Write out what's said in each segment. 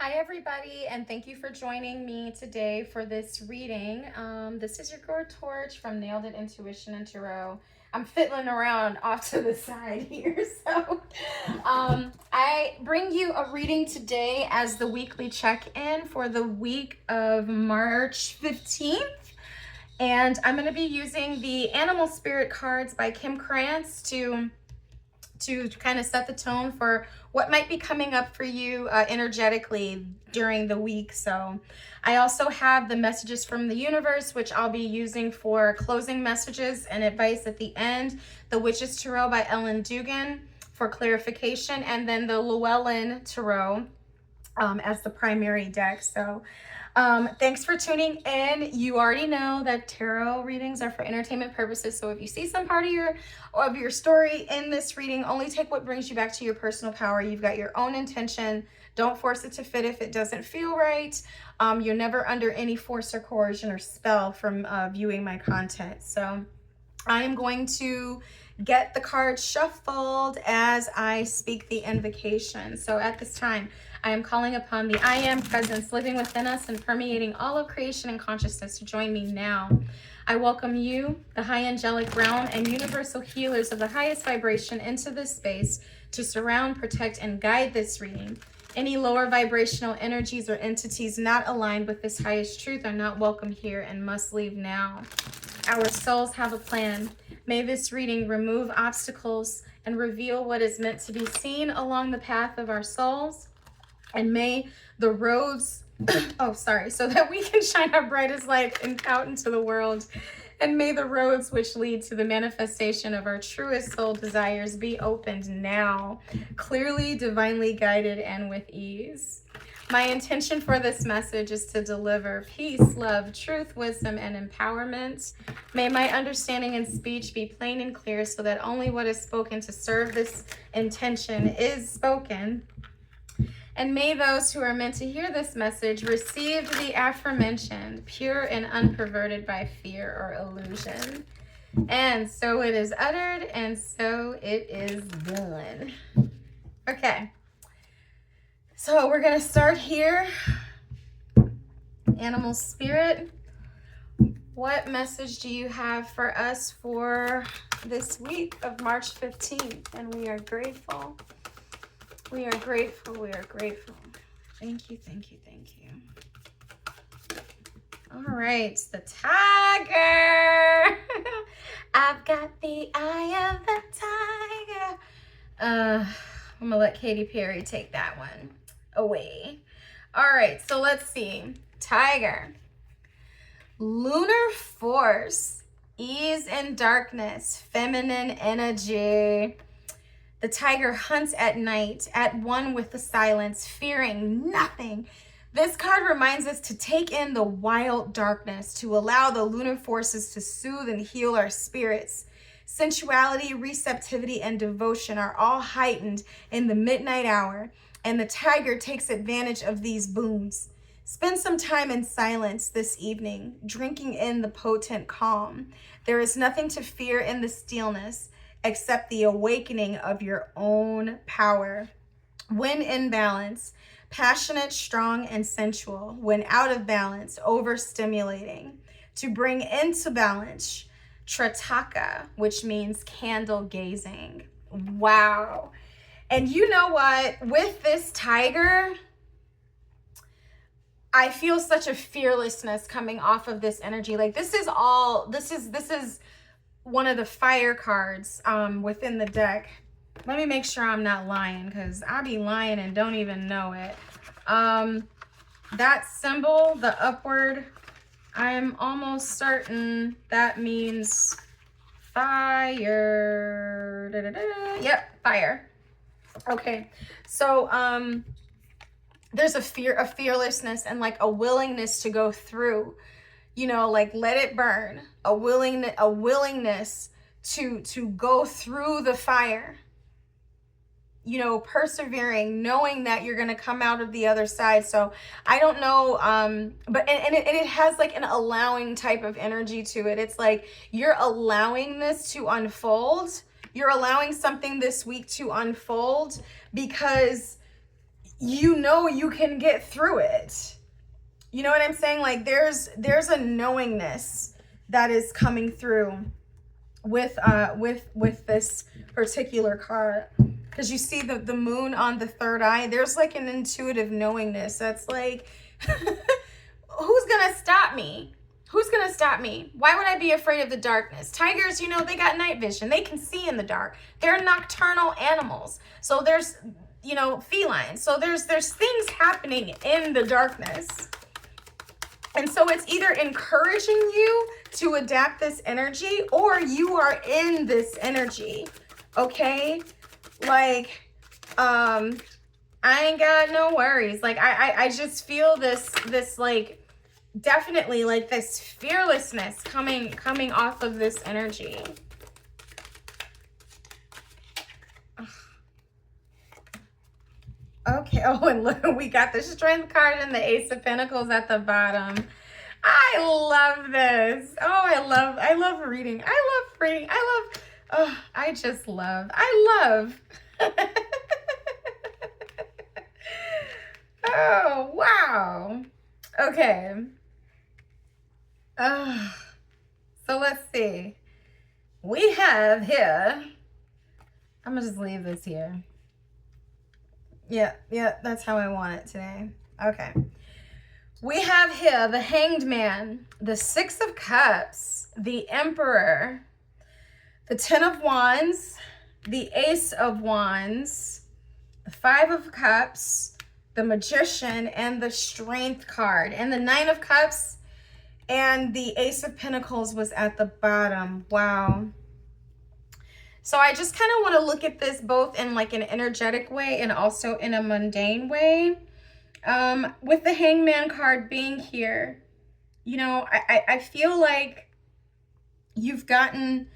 Hi everybody, and thank you for joining me today for this reading. This is your girl Torch from Nailed It Intuition and Tarot. I'm fiddling around off to the side here. I bring you a reading today as the weekly check-in for the week of March 15th. And I'm going to be using the Animal Spirit cards by Kim Krantz to kind of set the tone for what might be coming up for you energetically during the week. So I also have the messages from the universe, which I'll be using for closing messages and advice at the end. The Witch's Tarot by Ellen Dugan for clarification, and then the Llewellyn Tarot as the primary deck. So thanks for tuning in. You already know that tarot readings are for entertainment purposes. So if you see some part of your story in this reading, only take what brings you back to your personal power. You've got your own intention. Don't force it to fit if it doesn't feel right. You're never under any force or coercion or spell from viewing my content. So I am going to get the cards shuffled as I speak the invocation. So at this time, I am calling upon the I Am presence living within us and permeating all of creation and consciousness to join me now. I welcome you, the high angelic realm, and universal healers of the highest vibration into this space to surround, protect, and guide this reading. Any lower vibrational energies or entities not aligned with this highest truth are not welcome here and must leave now. Our souls have a plan. May this reading remove obstacles and reveal what is meant to be seen along the path of our souls. And may the roads, so that we can shine our brightest light out into the world. And may the roads which lead to the manifestation of our truest soul desires be opened now, clearly, divinely guided, and with ease. My intention for this message is to deliver peace, love, truth, wisdom, and empowerment. May my understanding and speech be plain and clear so that only what is spoken to serve this intention is spoken. And may those who are meant to hear this message receive the aforementioned, pure and unperverted by fear or illusion. And so it is uttered, and so it is done. Okay. So we're going to start here. Animal Spirit, what message do you have for us for this week of March 15th? And we are grateful. We are grateful. We are grateful. Thank you, thank you, thank you. All right, the tiger. I've got the eye of the tiger. I'm gonna let Katy Perry take that one away. All right, so let's see. Tiger. Lunar force, ease in darkness, feminine energy. The tiger hunts at night, at one with the silence, fearing nothing. This card reminds us to take in the wild darkness, to allow the lunar forces to soothe and heal our spirits. Sensuality, receptivity, and devotion are all heightened in the midnight hour, and the tiger takes advantage of these boons. Spend some time in silence this evening, drinking in the potent calm. There is nothing to fear in the stillness, except the awakening of your own power. When in balance, passionate, strong, and sensual. When out of balance, overstimulating. To bring into balance, Trataka, which means candle gazing. Wow. And you know what? With this tiger, I feel such a fearlessness coming off of this energy. Like this is one of the fire cards within the deck. Let me make sure I'm not lying, because I be lying and don't even know it. That symbol, the upward, I'm almost certain that means fire. Yep, fire. Okay, so there's a fearlessness and like a willingness to go through, like let it burn, a willingness to go through the fire, persevering, knowing that you're going to come out of the other side. So I don't know, but it has like an allowing type of energy to it. It's like you're allowing this to unfold. You're allowing something this week to unfold because you know you can get through it. You know what I'm saying? Like there's a knowingness that is coming through with this particular card. Because you see the moon on the third eye, there's like an intuitive knowingness that's like, who's gonna stop me? Who's gonna stop me? Why would I be afraid of the darkness? Tigers, you know, they got night vision. They can see in the dark. They're nocturnal animals. So there's, you know, felines. So there's things happening in the darkness. And so it's either encouraging you to adapt this energy, or you are in this energy. Okay? Like, I ain't got no worries. Like, I just feel this like, definitely like this fearlessness coming off of this energy. Okay. Oh, and look, we got the Strength card and the Ace of Pentacles at the bottom. I love this. Oh, I love reading. Oh, I love. Oh, wow. Okay. So let's see. We have here, I'm gonna just leave this here. Yeah, that's how I want it today. Okay. We have here the Hanged Man, the Six of Cups, the Emperor, the Ten of Wands, the Ace of Wands, the Five of Cups, the Magician, and the Strength card. And the Nine of Cups and the Ace of Pentacles was at the bottom. Wow. So I just kind of want to look at this both in like an energetic way and also in a mundane way. With the Hangman card being here, you know, I feel like you've gotten,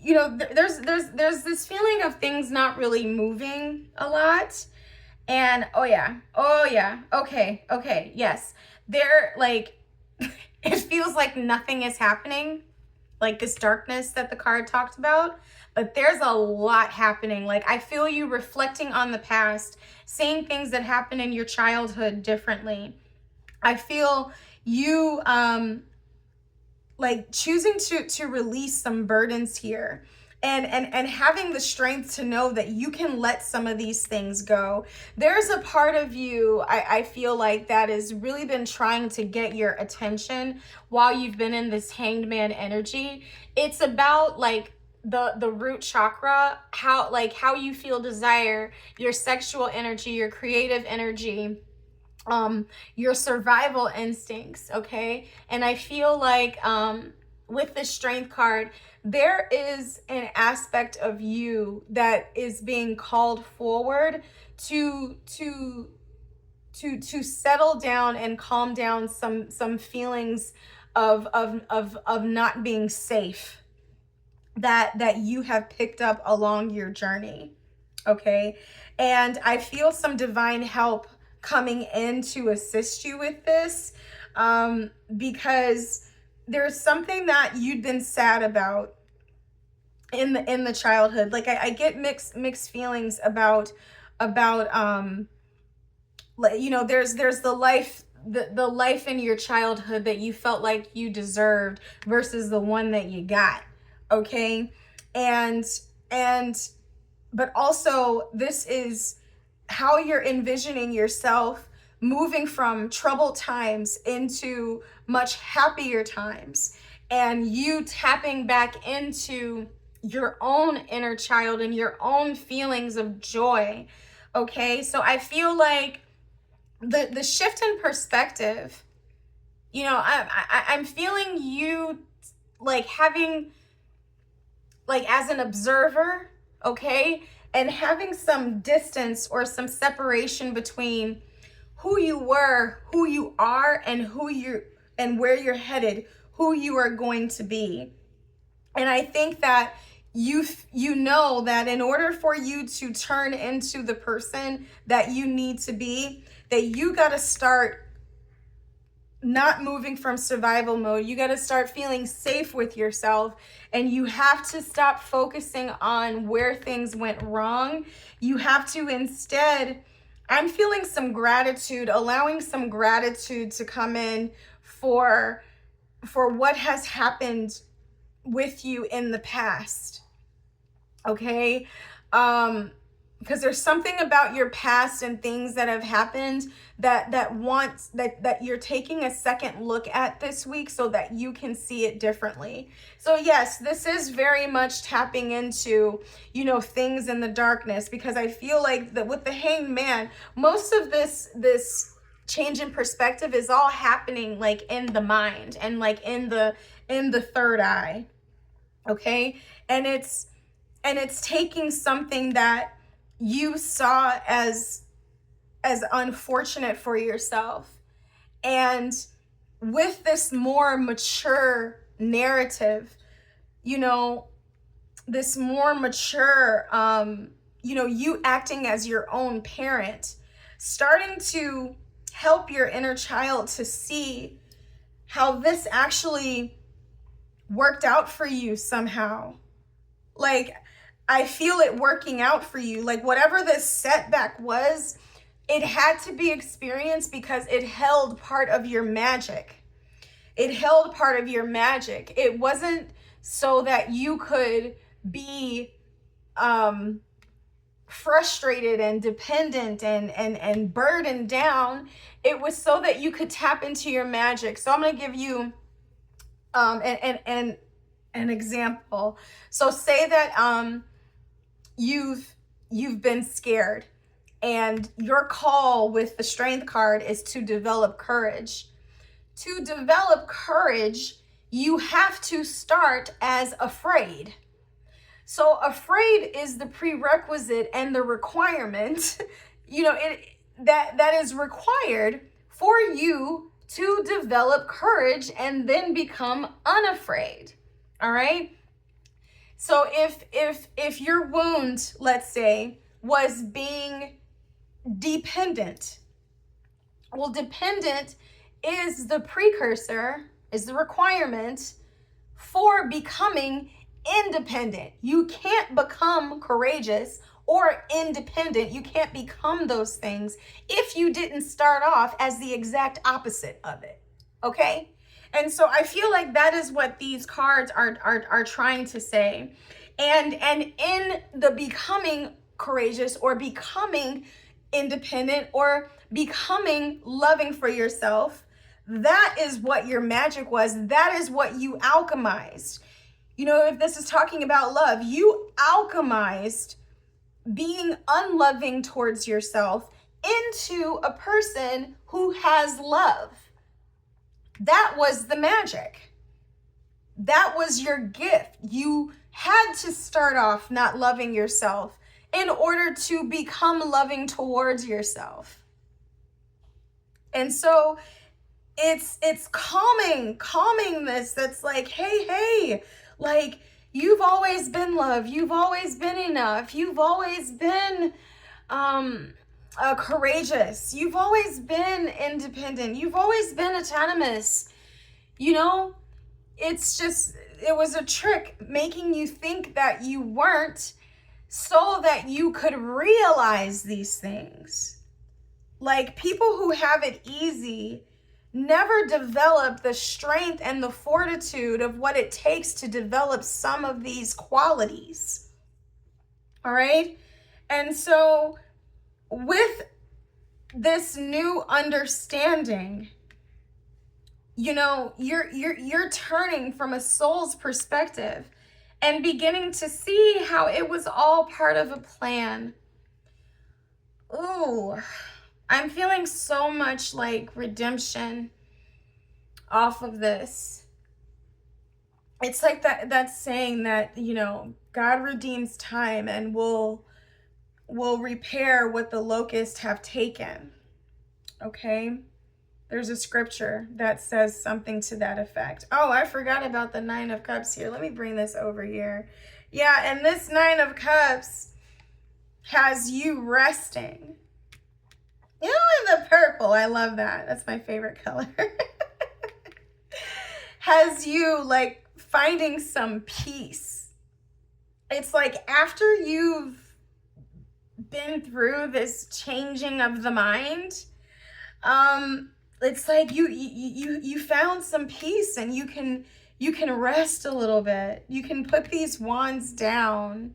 you know, there's this feeling of things not really moving a lot. And oh yeah, okay, yes. They're like, it feels like nothing is happening, like this darkness that the card talked about. But there's a lot happening. Like, I feel you reflecting on the past, seeing things that happened in your childhood differently. I feel you like choosing to release some burdens here, and having the strength to know that you can let some of these things go. There's a part of you, I feel like, that has really been trying to get your attention while you've been in this Hanged Man energy. It's about like the root chakra, how you feel desire, your sexual energy, your creative energy, your survival instincts. Okay. And I feel like with the Strength card, there is an aspect of you that is being called forward to settle down and calm down some feelings of not being safe that you have picked up along your journey. Okay. And I feel some divine help coming in to assist you with this, because there's something that you'd been sad about in the childhood. Like I get mixed feelings about you know, there's the life in your childhood that you felt like you deserved versus the one that you got. Okay. But also, this is how you're envisioning yourself moving from troubled times into much happier times, and you tapping back into your own inner child and your own feelings of joy. Okay. So I feel like the shift in perspective, you know, I'm feeling you like having, like, as an observer, okay, and having some distance or some separation between who you were, who you are, and and where you're headed, who you are going to be. And I think that you know that in order for you to turn into the person that you need to be, that you got to start not moving from survival mode. You got to start feeling safe with yourself, and you have to stop focusing on where things went wrong. You have to instead I'm feeling some gratitude, allowing some gratitude to come in for what has happened with you in the past. Okay? Because there's something about your past and things that have happened that you're taking a second look at this week so that you can see it differently. So yes, this is very much tapping into, things in the darkness, because I feel like that with the Hanged Man, most of this change in perspective is all happening like in the mind and like in the third eye. Okay? And it's taking something that you saw as unfortunate for yourself, and with this more mature narrative, this more mature, you acting as your own parent, starting to help your inner child to see how this actually worked out for you somehow. Like, I feel it working out for you. Like, whatever this setback was, it had to be experienced because it held part of your magic. It held part of your magic. It wasn't so that you could be frustrated and dependent and burdened down. It was so that you could tap into your magic. So I'm going to give you an example. So say that you've been scared, and your call with the Strength card is to develop courage. To develop courage, you have to start as afraid. So afraid is the prerequisite and the requirement, that is required for you to develop courage and then become unafraid. All right? So if your wound, let's say, was being dependent, well, dependent is the precursor, is the requirement for becoming independent. You can't become courageous or independent. You can't become those things if you didn't start off as the exact opposite of it. Okay? And so I feel like that is what these cards are trying to say. And in the becoming courageous or becoming independent or becoming loving for yourself, that is what your magic was. That is what you alchemized. If this is talking about love, you alchemized being unloving towards yourself into a person who has love. That was the magic. That was your gift. You had to start off not loving yourself in order to become loving towards yourself. And so it's calming this. That's like, hey, like, you've always been love. You've always been enough. You've always been courageous. You've always been independent. You've always been autonomous. It's just, it was a trick making you think that you weren't, so that you could realize these things. Like, people who have it easy never develop the strength and the fortitude of what it takes to develop some of these qualities. All right? And so with this new understanding, you're turning from a soul's perspective and beginning to see how it was all part of a plan. Ooh, I'm feeling so much like redemption off of this. It's like that saying that, God redeems time and will repair what the locusts have taken. Okay? There's a scripture that says something to that effect. Oh, I forgot about the 9 of Cups here. Let me bring this over here. Yeah, and this 9 of Cups has you resting. In the purple. I love that. That's my favorite color. Has you like finding some peace. It's like after you've been through this changing of the mind, it's like you found some peace, and you can rest a little bit. You can put these wands down.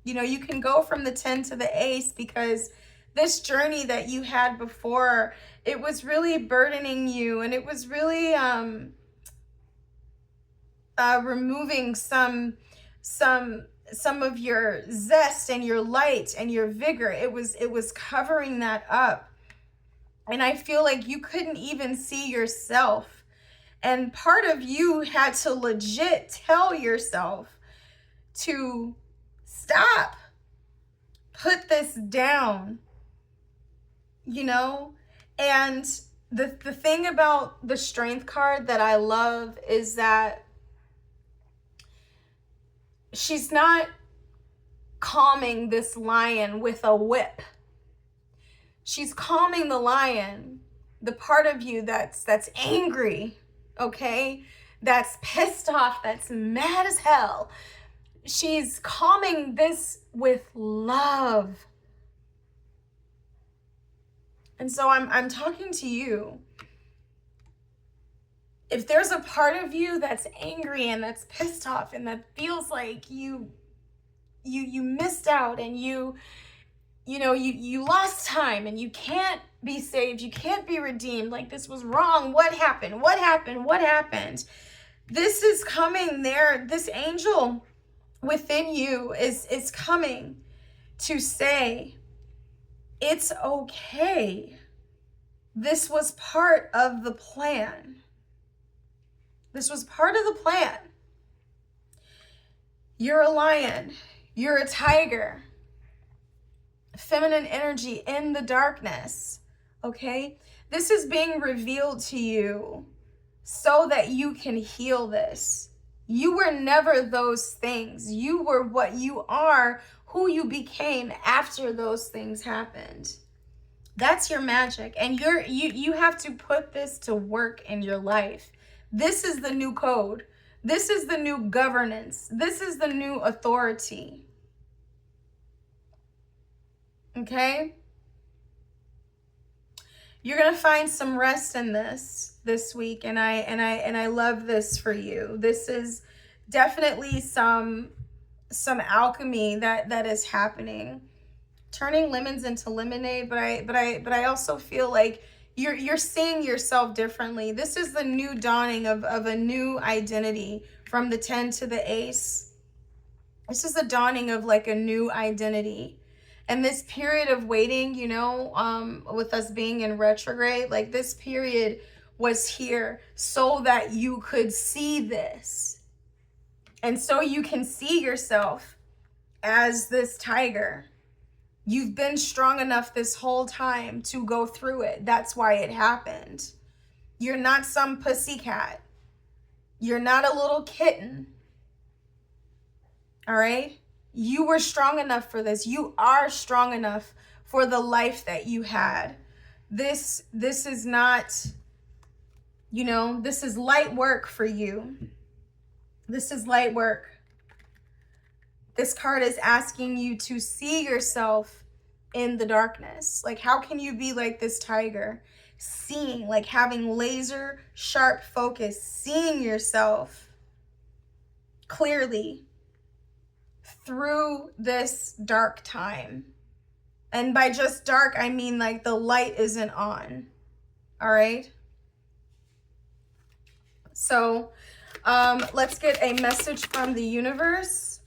You know, you can go from the 10 to the ace, because this journey that you had before, it was really burdening you, and it was really removing some of your zest and your light and your vigor. It was covering that up. And I feel like you couldn't even see yourself. And part of you had to legit tell yourself to stop, put this down, you know? And the thing about the Strength card that I love is that she's not calming this lion with a whip. She's calming the lion, the part of you that's angry, okay? That's pissed off, that's mad as hell. She's calming this with love. And so I'm talking to you. If there's a part of you that's angry and that's pissed off and that feels like you missed out, and you lost time, and you can't be saved, you can't be redeemed, like this was wrong, what happened? This is coming there. This angel within you is coming to say, it's okay. This was part of the plan. This was part of the plan. You're a lion. You're a tiger. Feminine energy in the darkness, okay? This is being revealed to you so that you can heal this. You were never those things. You were what you are, who you became after those things happened. That's your magic. And you have to put this to work in your life. This is the new code. This is the new governance. This is the new authority. Okay? You're going to find some rest in this week, and I love this for you. This is definitely some alchemy that is happening. Turning lemons into lemonade, but I also feel like you're seeing yourself differently. This is the new dawning of a new identity from the 10 to the ace. This is the dawning of like a new identity. And this period of waiting, with us being in retrograde, like this period was here so that you could see this. And so you can see yourself as this tiger. You've been strong enough this whole time to go through it. That's why it happened. You're not some pussycat. You're not a little kitten. All right? You were strong enough for this. You are strong enough for the life that you had. This is not, this is light work for you. This is light work. This card is asking you to see yourself in the darkness. Like, how can you be like this tiger? Seeing, like having laser sharp focus, seeing yourself clearly through this dark time. And by just dark, I mean like the light isn't on. All right? So let's get a message from the universe.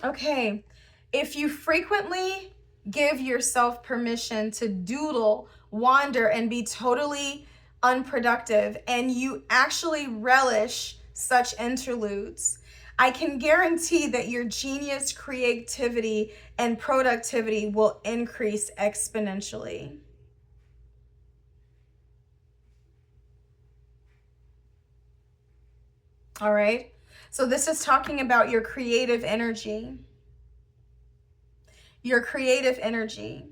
Okay. If you frequently give yourself permission to doodle, wander, and be totally unproductive, and you actually relish such interludes, I can guarantee that your genius, creativity, and productivity will increase exponentially. All right? So this is talking about your creative energy. Your creative energy.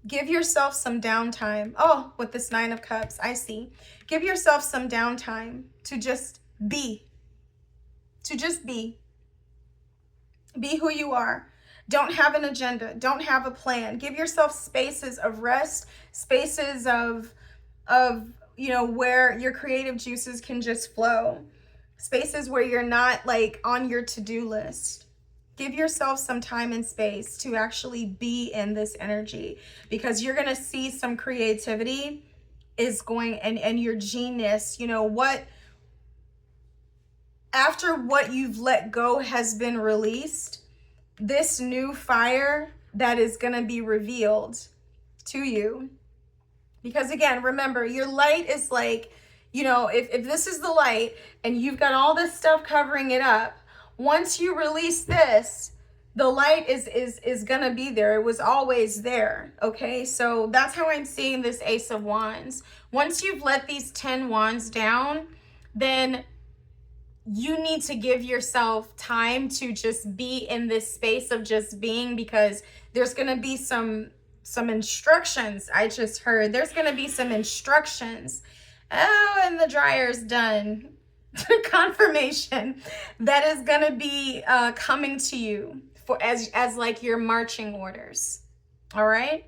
Give yourself some downtime. Oh, with this 9 of Cups, I see. Give yourself some downtime to just be. To just be. Be who you are. Don't have an agenda. Don't have a plan. Give yourself spaces of rest, spaces of you know, where your creative juices can just flow. Spaces where you're not like on your to-do list. Give yourself some time and space to actually be in this energy, because you're going to see some creativity is going, and your genius, you know, what after what you've let go has been released, this new fire that is going to be revealed to you. Because again, remember, your light is like, you know, if this is the light and you've got all this stuff covering it up, once you release this, the light is gonna be there. It was always there, okay? So that's how I'm seeing this Ace of Wands. Once you've let these 10 wands down, then you need to give yourself time to just be in this space of just being, because there's gonna be some instructions. I just heard there's gonna be some instructions. Oh, and the dryer's done. Confirmation that is gonna be coming to you for as like your marching orders. All right.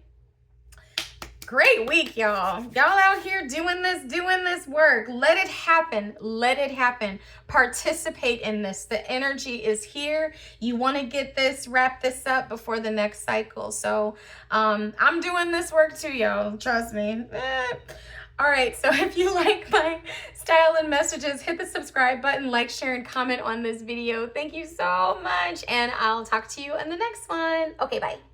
Great week, y'all. Y'all out here doing this work. Let it happen. Let it happen. Participate in this. The energy is here. You want to get this, wrap this up before the next cycle. So I'm doing this work too, y'all. Trust me. All right, so if you like my style and messages, hit the subscribe button, like, share, and comment on this video. Thank you so much, and I'll talk to you in the next one. Okay, bye.